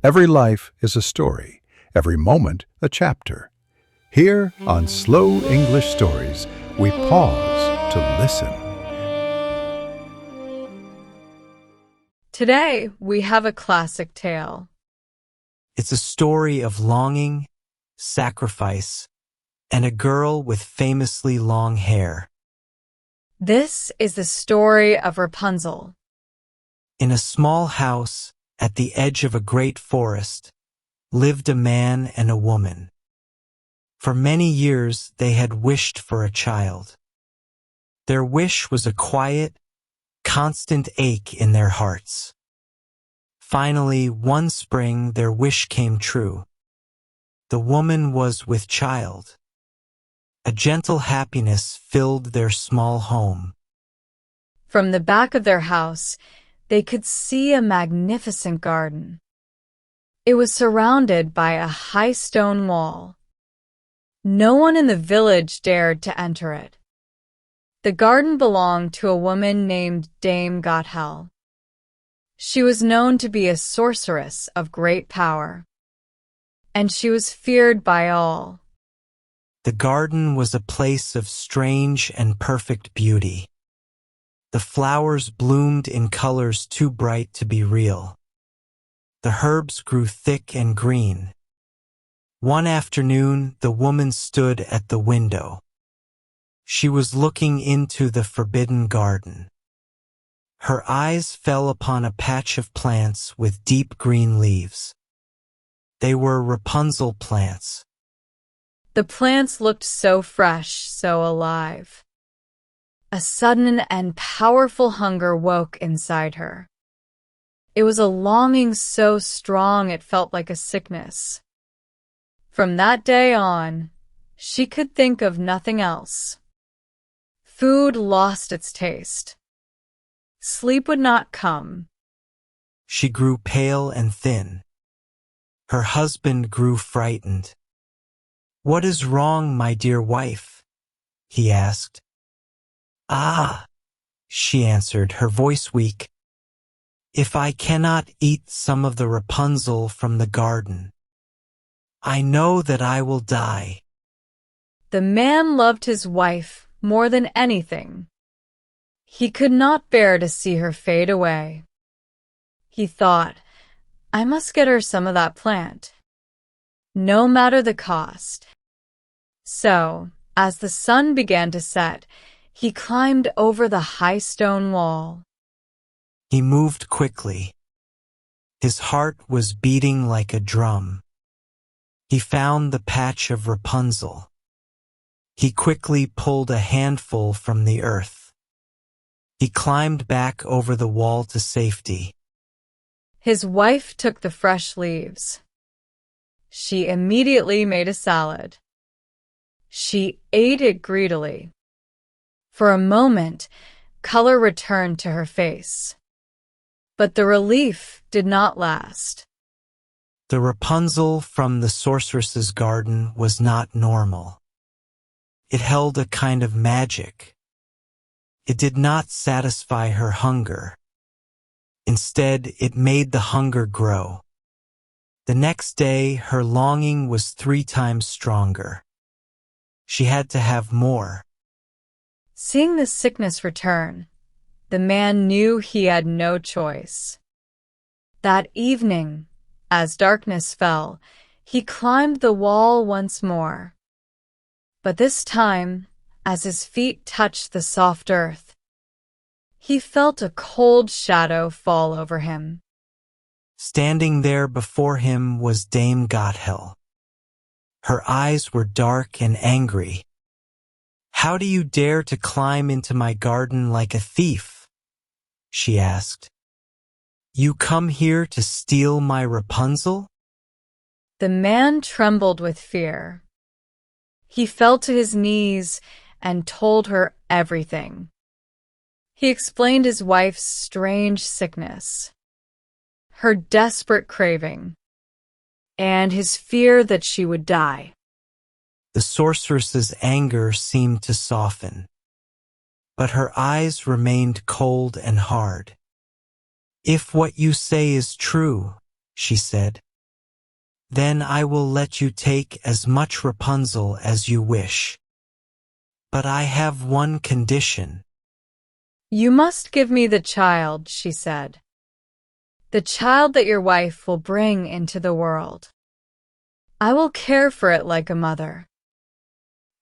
Every life is a story, every moment a chapter. Here on Slow English Stories, we pause to listen. Today, we have a classic tale. It's a story of longing, sacrifice, and a girl with famously long hair. This is the story of Rapunzel. In a small house at the edge of a great forest lived a man and a woman. For many years they had wished for a child. Their wish was a quiet, constant ache in their hearts. Finally, one spring their wish came true. The woman was with child. A gentle happiness filled their small home. From the back of their house, they could see a magnificent garden. It was surrounded by a high stone wall. No one in the village dared to enter it. The garden belonged to a woman named Dame Gothel. She was known to be a sorceress of great power, and she was feared by all. The garden was a place of strange and perfect beauty. The flowers bloomed in colors too bright to be real. The herbs grew thick and green. One afternoon, the woman stood at the window. She was looking into the forbidden garden. Her eyes fell upon a patch of plants with deep green leaves. They were Rapunzel plants. The plants looked so fresh, so alive. A sudden and powerful hunger woke inside her. It was a longing so strong it felt like a sickness. From that day on, she could think of nothing else. Food lost its taste. Sleep would not come. She grew pale and thin. Her husband grew frightened. "What is wrong, my dear wife?" he asked. "Ah," she answered, her voice weak. "If I cannot eat some of the Rapunzel from the garden, I know that I will die." The man loved his wife more than anything. He could not bear to see her fade away. He thought, I must get her some of that plant, no matter the cost. So, as the sun began to set, he climbed over the high stone wall. He moved quickly. His heart was beating like a drum. He found the patch of Rapunzel. He quickly pulled a handful from the earth. He climbed back over the wall to safety. His wife took the fresh leaves. She immediately made a salad. She ate it greedily. For a moment, color returned to her face. But the relief did not last. The Rapunzel from the sorceress's garden was not normal. It held a kind of magic. It did not satisfy her hunger. Instead, it made the hunger grow. The next day, her longing was 3 times stronger. She had to have more. Seeing the sickness return, the man knew he had no choice. That evening, as darkness fell, he climbed the wall once more. But this time, as his feet touched the soft earth, he felt a cold shadow fall over him. Standing there before him was Dame Gothel. Her eyes were dark and angry. "How do you dare to climb into my garden like a thief?" she asked. "You come here to steal my Rapunzel?" The man trembled with fear. He fell to his knees and told her everything. He explained his wife's strange sickness, her desperate craving, and his fear that she would die. The sorceress's anger seemed to soften, but her eyes remained cold and hard. "If what you say is true," she said, Then I will let you take as much Rapunzel as you wish. But I have one condition. You must give me the child, she said. The child that your wife will bring into the world. I will care for it like a mother.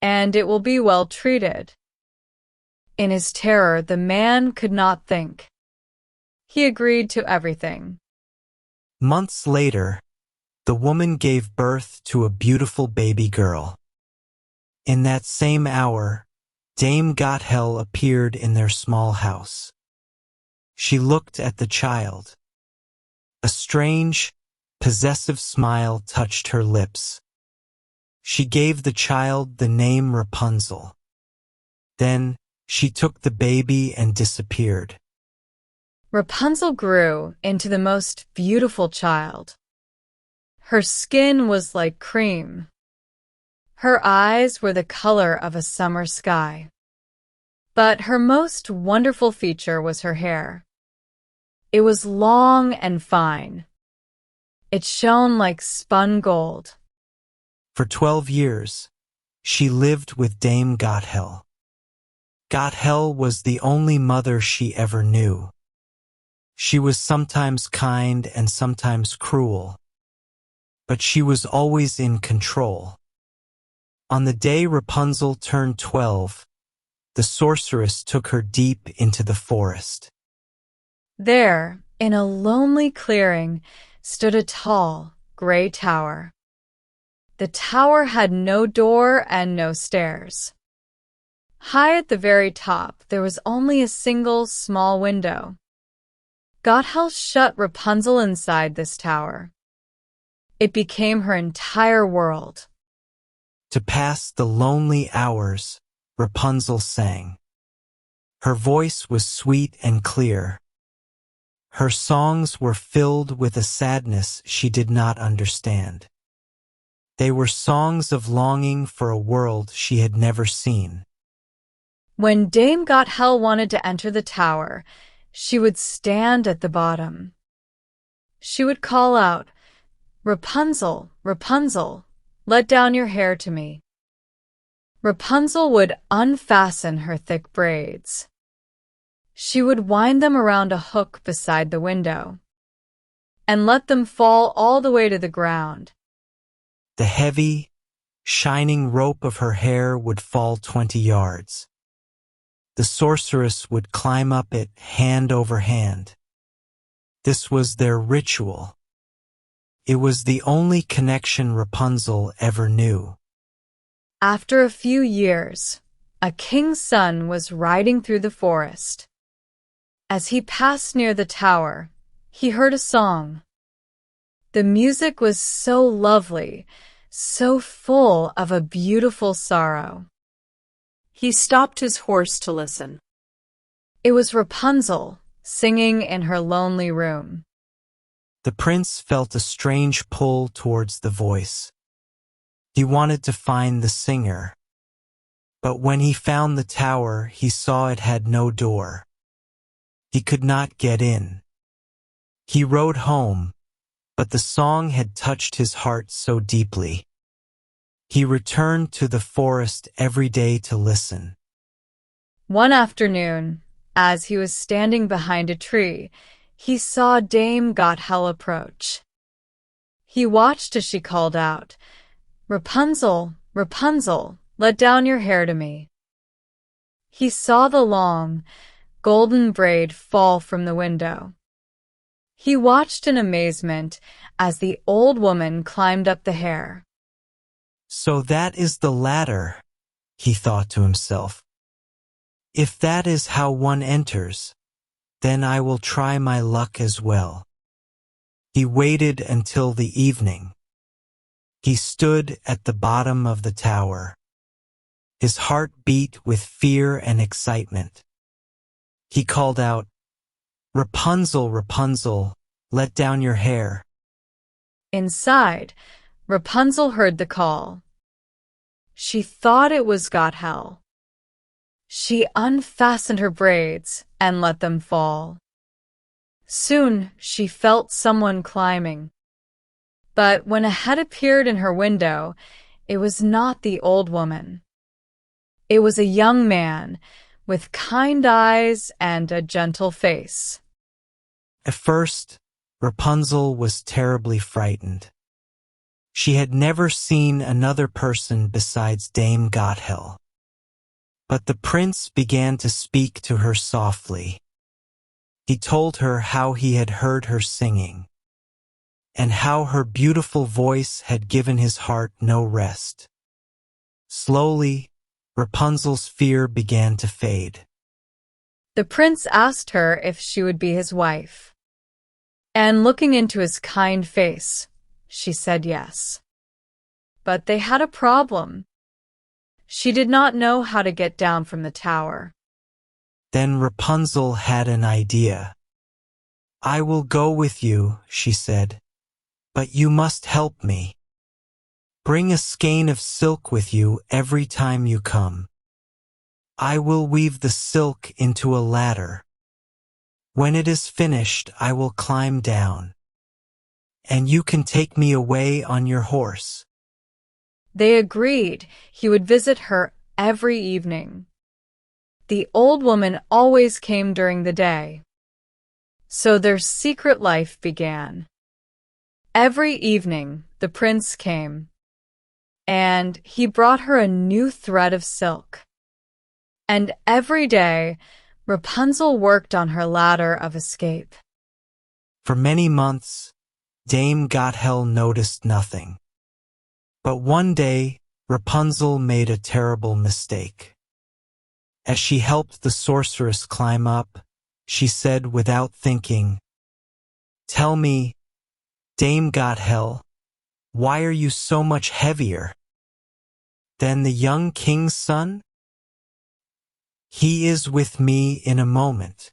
And it will be well treated. In his terror, the man could not think. He agreed to everything. Months later, the woman gave birth to a beautiful baby girl. In that same hour, Dame Gothel appeared in their small house. She looked at the child. A strange, possessive smile touched her lips. She gave the child the name Rapunzel. Then she took the baby and disappeared. Rapunzel grew into the most beautiful child. Her skin was like cream. Her eyes were the color of a summer sky. But her most wonderful feature was her hair. It was long and fine. It shone like spun gold. For 12 years, she lived with Dame Gothel. Gothel was the only mother she ever knew. She was sometimes kind and sometimes cruel, but she was always in control. On the day Rapunzel turned 12, the sorceress took her deep into the forest. There, in a lonely clearing, stood a tall, gray tower. The tower had no door and no stairs. High at the very top, there was only a single small window. Gothel shut Rapunzel inside this tower. It became her entire world. To pass the lonely hours, Rapunzel sang. Her voice was sweet and clear. Her songs were filled with a sadness she did not understand. They were songs of longing for a world she had never seen. When Dame Gothel wanted to enter the tower, she would stand at the bottom. She would call out, "Rapunzel, Rapunzel, let down your hair to me." Rapunzel would unfasten her thick braids. She would wind them around a hook beside the window and let them fall all the way to the ground. The heavy, shining rope of her hair would fall 20 yards. The sorceress would climb up it hand over hand. This was their ritual. It was the only connection Rapunzel ever knew. After a few years, a king's son was riding through the forest. As he passed near the tower, he heard a song. The music was so lovely, so full of a beautiful sorrow. He stopped his horse to listen. It was Rapunzel singing in her lonely room. The prince felt a strange pull towards the voice. He wanted to find the singer. But when he found the tower, he saw it had no door. He could not get in. He rode home, but the song had touched his heart so deeply. He returned to the forest every day to listen. One afternoon, as he was standing behind a tree, he saw Dame Gothel approach. He watched as she called out, "Rapunzel, Rapunzel, let down your hair to me." He saw the long, golden braid fall from the window. He watched in amazement as the old woman climbed up the hair. So that is the ladder, he thought to himself. If that is how one enters, then I will try my luck as well. He waited until the evening. He stood at the bottom of the tower. His heart beat with fear and excitement. He called out, "Rapunzel, Rapunzel, let down your hair." Inside, Rapunzel heard the call. She thought it was Gothel. She unfastened her braids and let them fall. Soon she felt someone climbing. But when a head appeared in her window, it was not the old woman. It was a young man with kind eyes and a gentle face. At first, Rapunzel was terribly frightened. She had never seen another person besides Dame Gothel. But the prince began to speak to her softly. He told her how he had heard her singing, and how her beautiful voice had given his heart no rest. Slowly, Rapunzel's fear began to fade. The prince asked her if she would be his wife. And looking into his kind face, she said yes. But they had a problem. She did not know how to get down from the tower. Then Rapunzel had an idea. "I will go with you," she said, "but you must help me. Bring a skein of silk with you every time you come. I will weave the silk into a ladder. When it is finished, I will climb down, and you can take me away on your horse." They agreed he would visit her every evening. The old woman always came during the day. So their secret life began. Every evening, the prince came, and he brought her a new thread of silk. And every day, Rapunzel worked on her ladder of escape. For many months, Dame Gothel noticed nothing. But one day, Rapunzel made a terrible mistake. As she helped the sorceress climb up, she said without thinking, "Tell me, Dame Gothel, why are you so much heavier than the young king's son? He is with me in a moment."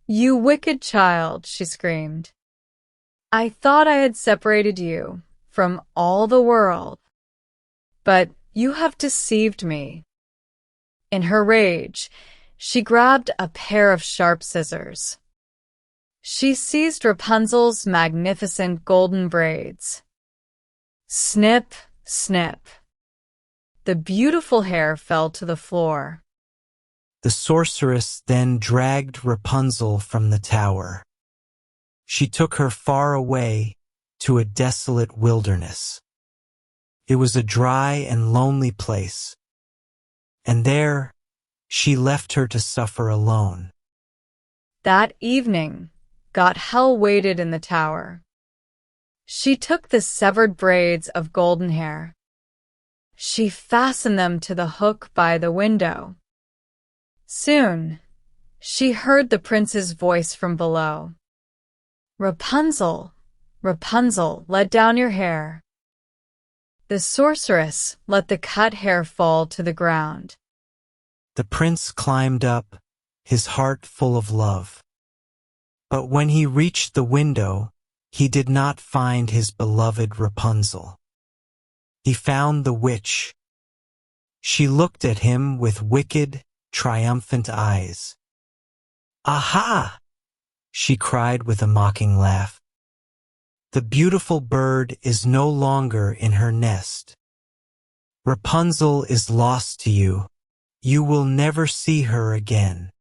"You wicked child," she screamed. "I thought I had separated you from all the world, but you have deceived me." In her rage, she grabbed a pair of sharp scissors. She seized Rapunzel's magnificent golden braids. Snip, snip. The beautiful hair fell to the floor. The sorceress then dragged Rapunzel from the tower. She took her far away to a desolate wilderness. It was a dry and lonely place, and there she left her to suffer alone. That evening, Gothel waited in the tower. She took the severed braids of golden hair. She fastened them to the hook by the window. Soon, she heard the prince's voice from below. "Rapunzel, Rapunzel, let down your hair." The sorceress let the cut hair fall to the ground. The prince climbed up, his heart full of love. But when he reached the window, he did not find his beloved Rapunzel. He found the witch. She looked at him with wicked, triumphant eyes. "Aha!" she cried with a mocking laugh. "The beautiful bird is no longer in her nest. Rapunzel is lost to you. You will never see her again."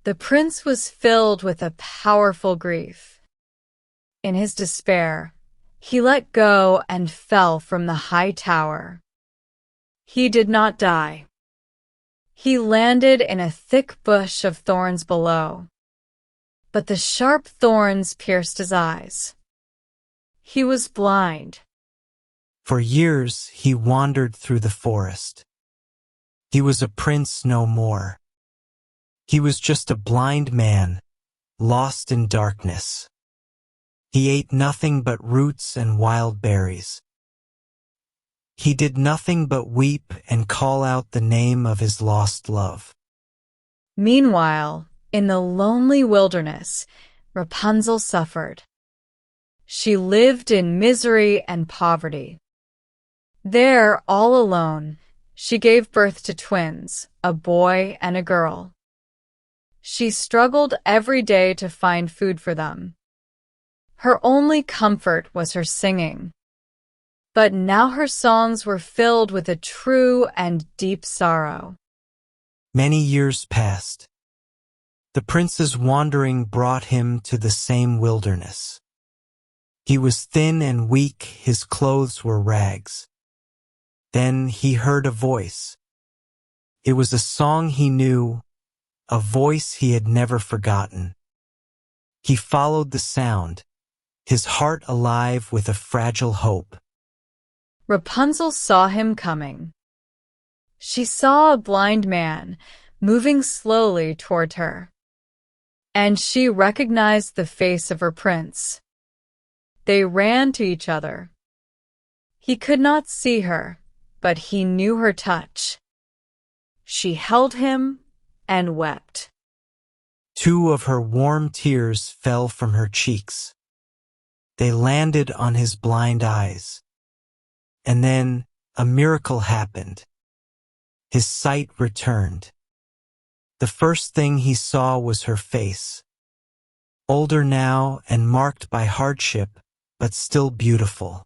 The prince was filled with a powerful grief. In his despair, he let go and fell from the high tower. He did not die. He landed in a thick bush of thorns below, but the sharp thorns pierced his eyes. He was blind. For years he wandered through the forest. He was a prince no more. He was just a blind man, lost in darkness. He ate nothing but roots and wild berries. He did nothing but weep and call out the name of his lost love. Meanwhile, in the lonely wilderness, Rapunzel suffered. She lived in misery and poverty. There, all alone, she gave birth to twins, a boy and a girl. She struggled every day to find food for them. Her only comfort was her singing. But now her songs were filled with a true and deep sorrow. Many years passed. The prince's wandering brought him to the same wilderness. He was thin and weak, his clothes were rags. Then he heard a voice. It was a song he knew, a voice he had never forgotten. He followed the sound, his heart alive with a fragile hope. Rapunzel saw him coming. She saw a blind man moving slowly toward her, and she recognized the face of her prince. They ran to each other. He could not see her, but he knew her touch. She held him and wept. 2 of her warm tears fell from her cheeks. They landed on his blind eyes. And then a miracle happened. His sight returned. The first thing he saw was her face. Older now and marked by hardship, but still beautiful.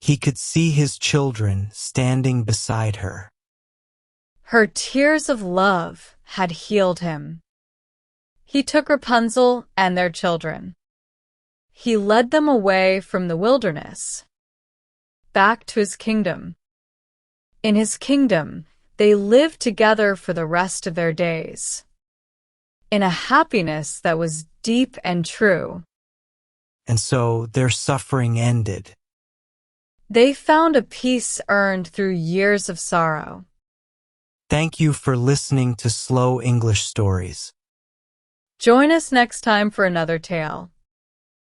He could see his children standing beside her. Her tears of love had healed him. He took Rapunzel and their children. He led them away from the wilderness, back to his kingdom. In his kingdom, they lived together for the rest of their days, in a happiness that was deep and true. And so their suffering ended. They found a peace earned through years of sorrow. Thank you for listening to Slow English Stories. Join us next time for another tale.